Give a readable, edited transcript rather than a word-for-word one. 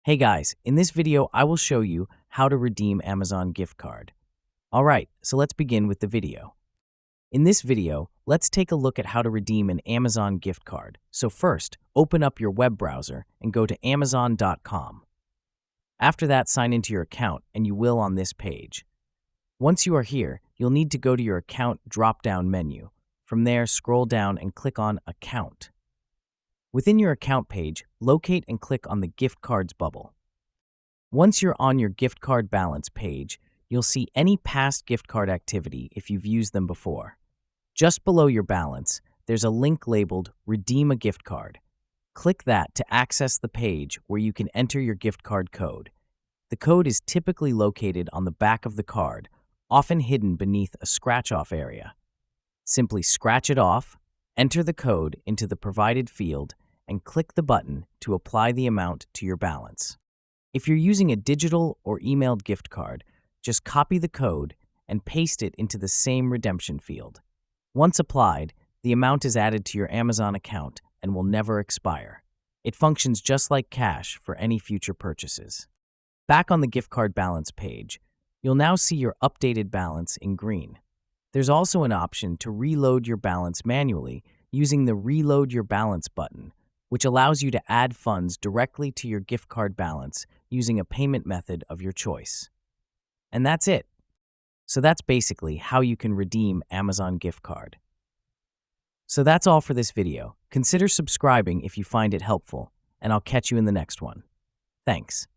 Hey guys, in this video I will show you how to redeem Amazon gift card. Alright, so let's begin with the video. In this video, let's take a look at how to redeem an Amazon gift card. So first, open up your web browser and go to amazon.com. After that, sign into your account and you will on this page. Once you are here, you'll need to go to your account drop-down menu. From there, scroll down and click on Account. Within your account page, locate and click on the gift cards bubble. Once you're on your gift card balance page, you'll see any past gift card activity if you've used them before. Just below your balance, there's a link labeled Redeem a Gift Card. Click that to access the page where you can enter your gift card code. The code is typically located on the back of the card, often hidden beneath a scratch-off area. Simply scratch it off, enter the code into the provided field, and click the button to apply the amount to your balance. If you're using a digital or emailed gift card, just copy the code and paste it into the same redemption field. Once applied, the amount is added to your Amazon account and will never expire. It functions just like cash for any future purchases. Back on the gift card balance page, you'll now see your updated balance in green. There's also an option to reload your balance manually using the Reload Your Balance button, which allows you to add funds directly to your gift card balance using a payment method of your choice. And that's it. So that's basically how you can redeem Amazon gift card. So that's all for this video. Consider subscribing if you find it helpful, and I'll catch you in the next one. Thanks.